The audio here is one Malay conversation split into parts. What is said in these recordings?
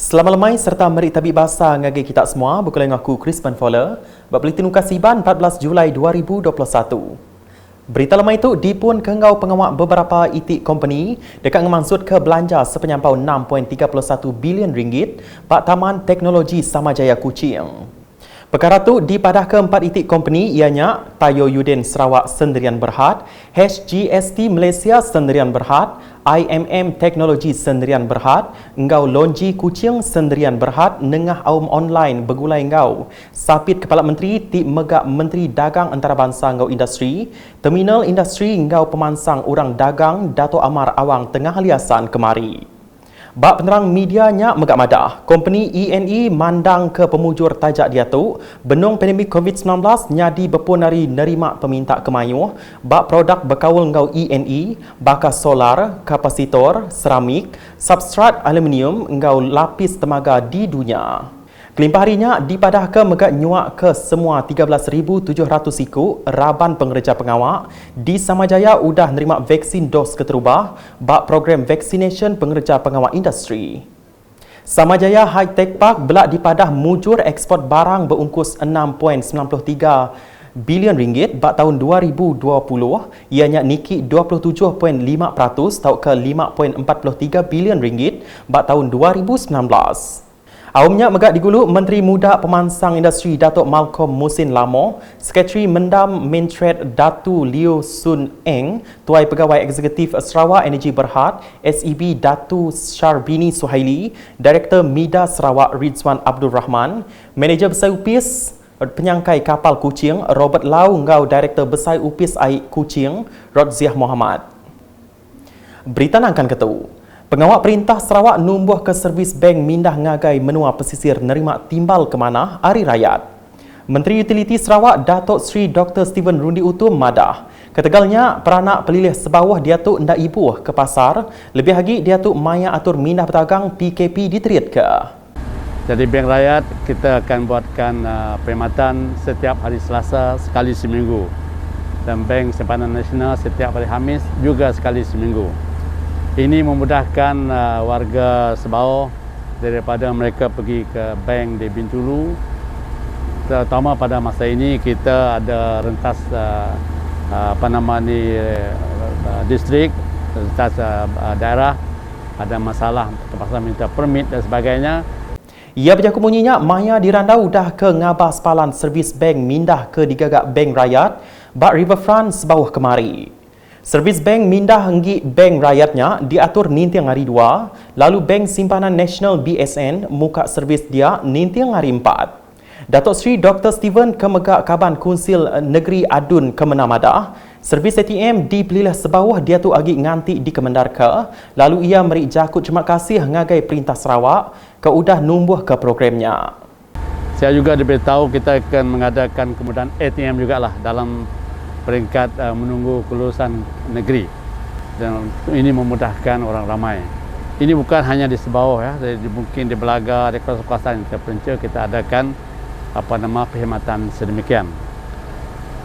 Selamat lemai serta mari tabik bahasa ngagi kita semua. Berkulang dengan aku Crispin Fowler. Berpelitin Kasiban 14 Julai 2021. Berita lemai itu dipun kengau pengawak beberapa itik company dekat ngemansud ke belanja sepenyampau 6.31 bilion ringgit Pak Taman Teknologi Samajaya Kuching. Perkara itu dipadah ke 4 itik company ianya Tayo Yudin Sarawak Sendirian Berhad, HGST Malaysia Sendirian Berhad, IMM Teknologi Sendirian Berhad, Engau Lonji Kuching Sendirian Berhad, Nengah Aum Online Begulai Engau, Sapit Kepala Menteri Ti Megak Menteri Dagang Antarabangsa Engau Industri, Terminal Industri Engau Pemansang Urang Dagang Dato' Amar Awang Tengah Liasan kemari. Bak penerang medianya megak madah, company ENE mandang ke pemujur tajak dia tu, benung pandemik COVID-19 nyadi berpunari nerima peminta kemayuh, bak produk berkawal ngau ENE, bakas solar, kapasitor, seramik, substrat aluminium ngau lapis temaga di dunia. Kelimpah harinya dipadah ke megak nyuak ke semua 13,700 ikut raban pengerja pengawak di Samajaya udah nerima vaksin dos keterubah bak program vaccination pengerja pengawak industri. Samajaya High Tech Park belak dipadah mujur ekspor barang berungkus 6.93 bilion ringgit bak tahun 2020 ianya niki 27.5% tau ke 5.43 bilion ringgit bak tahun 2019. Awamnya megak digulu Menteri Muda Pemansang Industri Datuk Malcolm Musin Lamo, Sekretari Mendam Mintrade Datu Liu Sun Eng, Tuai Pegawai Eksekutif Sarawak Energy Berhad, SEB Datu Syarbini Suhaili, Direktur Mida Sarawak Rizwan Abdul Rahman, Manager Besar UPIS Penyangkai Kapal Kuching Robert Lau Ngau Direktur Besar UPIS Air Kuching Rodziah Muhammad. Berita nangkan ketu. Pengawak Perintah Sarawak numbuh ke servis bank mindah ngagai menua pesisir nerima timbal kemanah Hari Rayat. Menteri Utiliti Sarawak Datuk Seri Dr. Steven Rundi Utum madah. Ketegalnya peranak pelilih sebawah dia tu ndak ibu ke pasar, lebih lagi dia tu maya atur mindah berdagang PKP diterit ke. Jadi Bank Rakyat kita akan buatkan perkhidmatan setiap hari Selasa sekali seminggu. Dan Bank Simpanan Nasional setiap hari Khamis juga sekali seminggu. Ini memudahkan warga Sebau daripada mereka pergi ke bank di Bintulu. Terutama pada masa ini kita ada rentas distrik, rentas daerah, ada masalah terpaksa minta permit dan sebagainya. Ia berjaku bunyinya maya dirandau dah ke ngabah sepalan servis bank mindah ke digagak Bank Rakyat bak Riverfront sebawah kemari. Servis bank mindah henggi bank rakyatnya diatur nintiang hari 2, lalu Bank Simpanan Nasional BSN muka servis dia nintiang hari 4. Datuk Seri Dr. Steven Kemegak Kaban Kunsil Negeri Adun Kemenamadah, servis ATM dipilih sebawah dia tu agi nganti di Kemendarka, lalu ia meri jakut terima kasih ngagai Perintah Sarawak ke udah numbuh ke programnya. Saya juga diberitahu kita akan mengadakan kemudahan ATM jugalah dalam peringkat menunggu kelulusan negeri, dan ini memudahkan orang ramai. Ini bukan hanya di Sebau ya, mungkin di Belaga, di kawasan-kawasan terpencil kita adakan perkhidmatan sedemikian.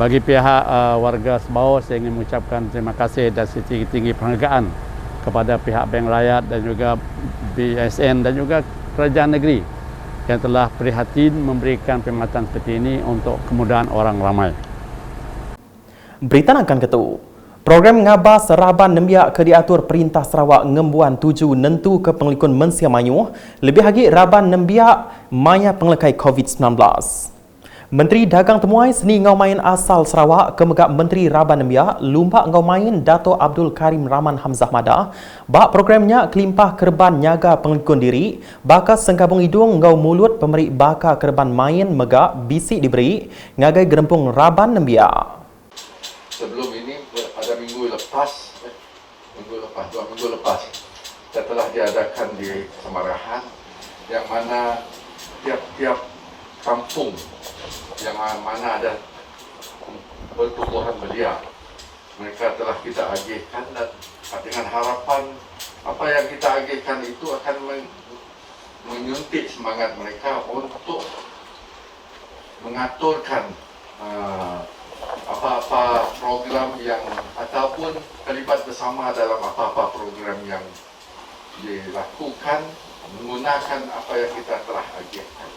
Bagi pihak warga Sebau, saya ingin mengucapkan terima kasih dan setinggi-tinggi penghargaan kepada pihak Bank Rakyat dan juga BSN dan juga kerajaan negeri yang telah prihatin memberikan perkhidmatan seperti ini untuk kemudahan orang ramai. Berita nangkan ketu. Program ngabah seraban nembiak ke diatur Perintah Sarawak ngembuan tuju nentu ke pengelikun mensia mayuh, lebih lagi raban nembiak maya penglekai COVID-19. Menteri Dagang Temuai Seni Ngau Main asal Sarawak kemegak Menteri Raban Nembiak Lumpak Ngau Main Dato' Abdul Karim Rahman Hamzah Madah bak programnya kelimpah kerban nyaga pengelikun diri bakas sengkabung hidung ngau mulut pemerik baka kerban main megak bisik diberi ngagai gerempung Raban Nembiak. Sebelum ini pada minggu lepas, 2 minggu lepas, setelah diadakan di Semarahan, yang mana tiap-tiap kampung yang mana ada pertumbuhan belia, mereka telah kita agihkan, dan dengan harapan apa yang kita agihkan itu akan menyuntik semangat mereka untuk mengaturkan apa-apa program yang ataupun terlibat bersama dalam apa-apa program yang dilakukan menggunakan apa yang kita telah agihkan.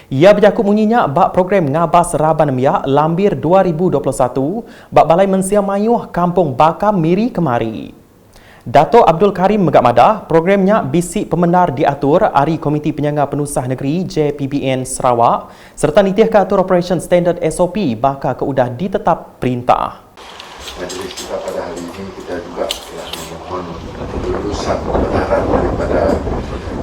Ia berjakut munyinya bak program Ngabas Raban Miak Lambir 2021 bak Balai Mensia Mayuh Kampung Bakam Miri Kemari. Dato' Abdul Karim megak madah programnya bisik pembenar diatur Ari Komiti Penyangga Penusah Negeri JPBN Sarawak serta nitih ke atur Operation Standard SOP bakal keudah ditetap perintah. Majlis kita pada hari ini kita juga telah memohon kelulusan kebenaran daripada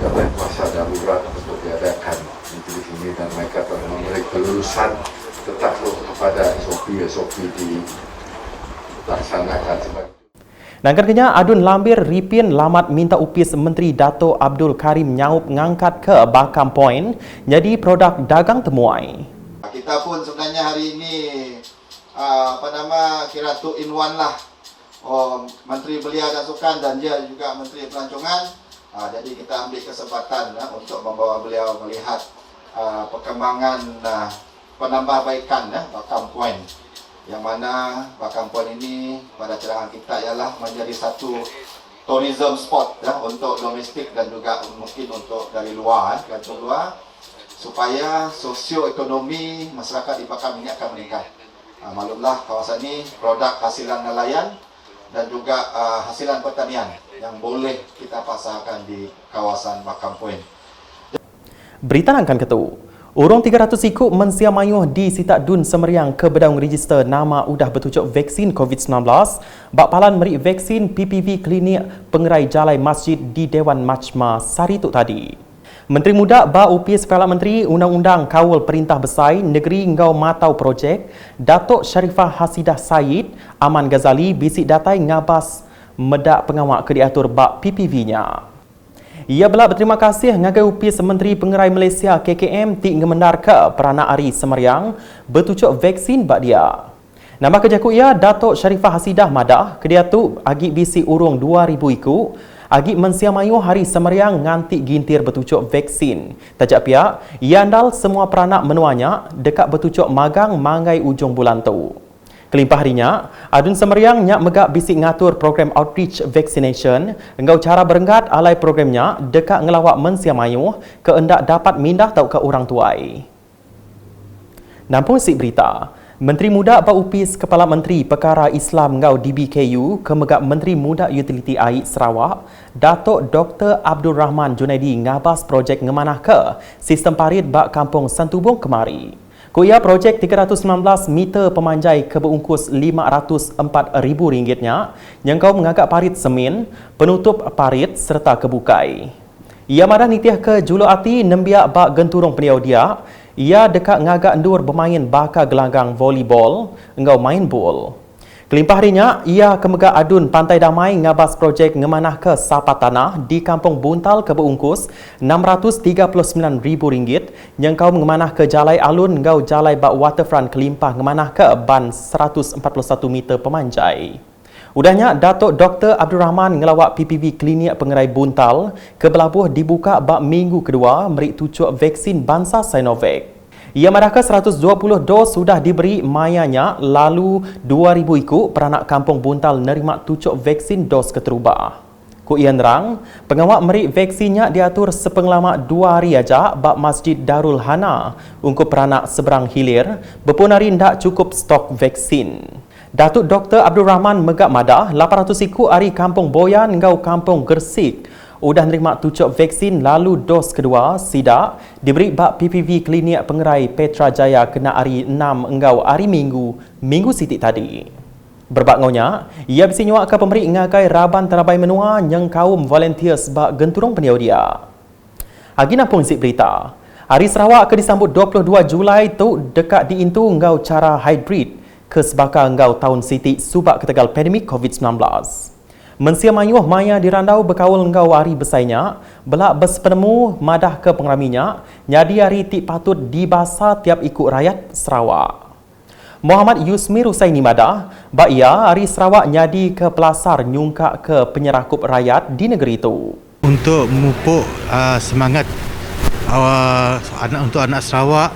Jabatan Kuasa Darurat untuk diadakan majlis ini dan mereka telah memberi kelulusan tetakluk kepada SOP dilaksanakan sebagai. Nangkatnya adun Lambir Ripin lamat minta upis Menteri Dato' Abdul Karim nyaup ngangkat ke Bakam Point jadi produk dagang temuai. Kita pun sebenarnya hari ini kira 2 in 1 lah. Menteri Belia dan Sukan dan dia juga Menteri Pelancongan. Jadi kita ambil kesempatan untuk membawa beliau melihat perkembangan penambahbaikan Bakam Point. Yang mana Bakam Point ini pada cadangan kita ialah menjadi satu tourism spot untuk domestik dan juga mungkin untuk dari luar, gantung luar, supaya sosioekonomi masyarakat di Bakam ini akan meningkat. Maklumlah kawasan ini produk hasilan nelayan dan juga hasilan pertanian yang boleh kita pasarkan di kawasan Bakam Point. Berita nangkan ketu. Urung 300 ikut mensia mayuh di Sitak Dun Semeriang ke Bedaung Register nama udah bertujuk vaksin COVID-19 bak palan meri vaksin PPV Klinik Pengerai Jalai Masjid di Dewan Majma Sarituk tadi. Menteri Muda Ba Upis Kepala Menteri Undang-Undang Kawal Perintah Besar Negeri Ngau Matau Projek Datuk Sharifah Hasidah Said Aman Ghazali bisik datai ngabas medak pengawak ke diatur bak PPV-nya. Ia belak berterima kasih ngagai upis Menteri Pengerai Malaysia KKM Tik Ngemendar ke peranak Ari Semeriang bertujuk vaksin bak dia. Nama kejakut ia Datuk Sharifah Hasidah Madah ke diatur agi bisi urung 2000 ikut agi mensia mayuh Hari Semeriang nganti gintir bertujuk vaksin. Tajak pihak, ia andal semua peranak menuanya dekat bertujuk magang mangai ujung bulan tu. Kelimpah harinya, Adun Semeriang nyak megak bisik ngatur program outreach vaccination engkau cara berenggat alai programnya dekat ngelawak mensia mayuh ke endak dapat mindah tau ke orang tuai. Nampung sik berita, Menteri Muda Ba Upis Kepala Menteri Perkara Islam ngau DBKU ke megak Menteri Muda Utility Air Sarawak, Datuk Dr. Abdul Rahman Junaidi ngabas projek ngemanah ke sistem parit bak Kampung Santubong Kemari. Kuya projek 319 meter pemanjai ke berungkus RM504,000-nya yang kau mengagak parit semen, penutup parit serta kebukai. Ia madah nitiah ke julu ati nembiak bak genturung peniau dia, ia dekat ngagak endur bermain bakal gelanggang volleyball, engkau main bol. Kelimpah harinya, ia kemegak adun Pantai Damai ngabas projek ngemanah ke Sapa Tanah di Kampung Buntal ke berungkus RM639,000 yang kau ngemanah ke Jalai Alun ngau Jalai bak waterfront kelimpah ngemanah ke ban 141 meter pemanjai. Udahnya, Datuk Dr. Abdul Rahman ngelawak PPV Klinik Pengerai Buntal ke Belabuh dibuka bak minggu kedua merik tucuk vaksin bangsa Sinovac. Ia marah ke 120 dos sudah diberi mayanya lalu 2000 ikut peranak Kampung Buntal nerima tucuk vaksin dos keterubah. Ku ia nerang, pengawak merik vaksinnya diatur sepenglamak 2 hari aja bak Masjid Darul Hana untuk peranak seberang hilir berpun hari ndak cukup stok vaksin. Datuk Dr. Abdul Rahman megak madah 800 ikut hari Kampung Boyan ngau Kampung Gersik udah nerima tucuk vaksin lalu dos kedua sidak diberi bak PPV Klinik Pengerai Petra Jaya kena hari 6 enggau hari Minggu sitik tadi. Berbak ngaunya, ia bisi nyuak ke pemberi ngagai raban terabai menua yang kaum volunteers bak genturung peniau dia. Agi nampung sik berita. Hari Sarawak ke disambut 22 Julai tu dekat diintu engkau cara hybrid ke sebaka engkau tahun sitik subak ketegal pandemik COVID-19. Mensia mayuh maya dirandau berkawal engkau hari besainya, belak bersepenemu madah ke pengraminya, nyadi hari tik patut dibasa tiap ikut rakyat Sarawak. Muhammad Yusmir Husaini madah, bak ia hari Sarawak nyadi ke pelasar nyungkak ke penyerakup rakyat di negeri itu. Untuk memupuk semangat untuk anak Sarawak,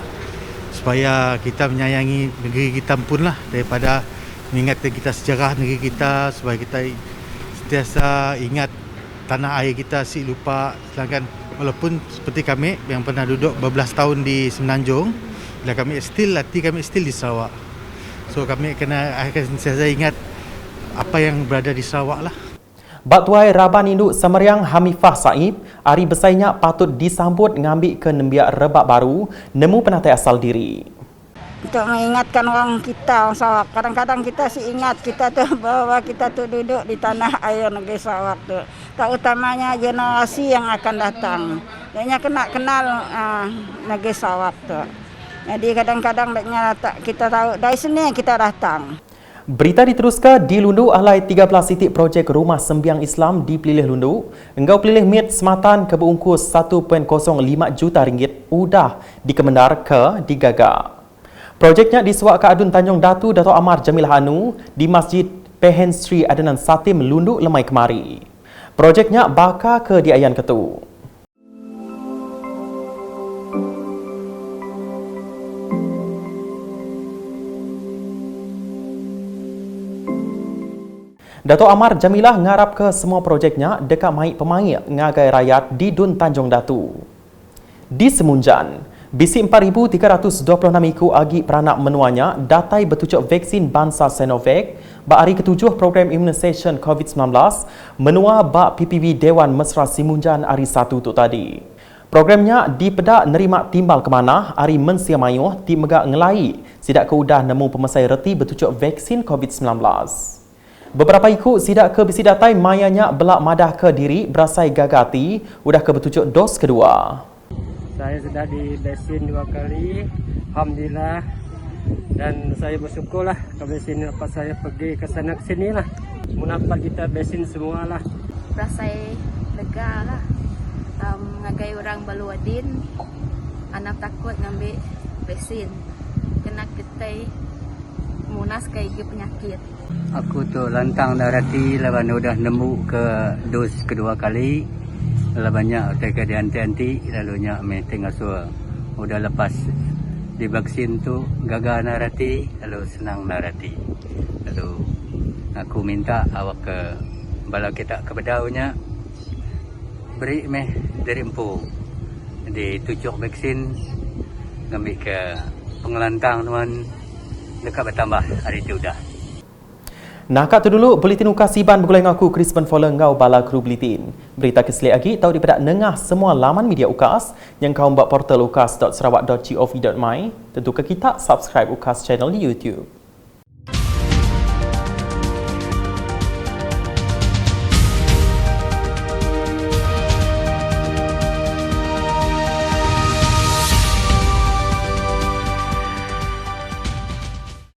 supaya kita menyayangi negeri kita pun lah, daripada mengingat kita sejarah negeri kita, supaya kita sentiasa ingat tanah air kita si lupa, sedangkan Walaupun seperti kami yang pernah duduk berbelas tahun di Semenanjung, bila kami still di Sarawak. So kami akan sentiasa ingat apa yang berada di Sarawak lah. Batuai Raban Induk Semeriang Hamifah Saib, hari besarnya patut disambut ngambil ke nembiak rebab baru, nemu penatai asal diri. Untuk mengingatkan orang kita, orang Sarawak. Kadang-kadang kita sih ingat kita tu bahawa kita tu duduk di tanah air negeri Sarawak tu. Terutamanya generasi yang akan datang. Dia kena kenal negeri Sarawak tu. Jadi kadang-kadang kita tahu dari sini kita datang. Berita diteruskan di Lundu, alai 13 titik projek rumah sembiang Islam di Pelilih Lundu. Engkau pelilih mit sematan ke berungkus 1.05 juta ringgit udah dikemendar ke digagak. Projeknya disuak ke Adun Tanjung Datu Dato' Amar Jamilah Anu di Masjid Pehen Sri Adenan Satim Lundu lemai kemari. Projeknya bakal ke Diayan Ketu. Dato' Amar Jamilah ngarap ke semua projeknya dekat mai pemain ngagai rakyat di Dun Tanjung Datu. Di Semunjan, bisi 4,326 iku agi peranak menuanya datai bertujuk vaksin bangsa Sinovac bak hari ketujuh program immunisation COVID-19 menua bak PPB Dewan Mesra Semunjan hari 1 tu tadi. Programnya dipedak nerima timbal kemanah hari mensia mayuh di megak ngelai sidak ke udah nemu pemasai reti bertujuk vaksin COVID-19. Beberapa iku sidak ke bisi datai mayanya belak madah ke diri berasai gagati udah ke bertujuk dos kedua. Saya sudah divaksin 2 kali, alhamdulillah, dan saya bersyukurlah ke vaksin dapat saya pergi ke sana ke sini lah. Mendapat kita vaksin semua lah. Rasai lega lah. Ngagai orang Baluadin, anak takut ngambil vaksin. Kena ketai munas kayak penyakit. Aku tu lantang darati lawan udah nemu ke dos kedua kali. Lalu banyak mereka dianti-anti, lalunya meeting asal udah lepas divaksin tu gagal narati, lalu senang narati. Lalu aku minta awak ke bala kita ke bedaunya beri dari empu ditujuk vaksin ngambil ke pengelantang tuan dekat bertambah hari itu dah. Nah, kat tu dulu, Buletin Ukas Siban bergulai dengan aku, Crispin Fowler, ngau bala kru Buletin. Berita keselik lagi, tahu daripada nengah semua laman media Ukas yang kau buat portal ukas.sarawak.gov.my. Tentu ke kita subscribe Ukas channel di YouTube.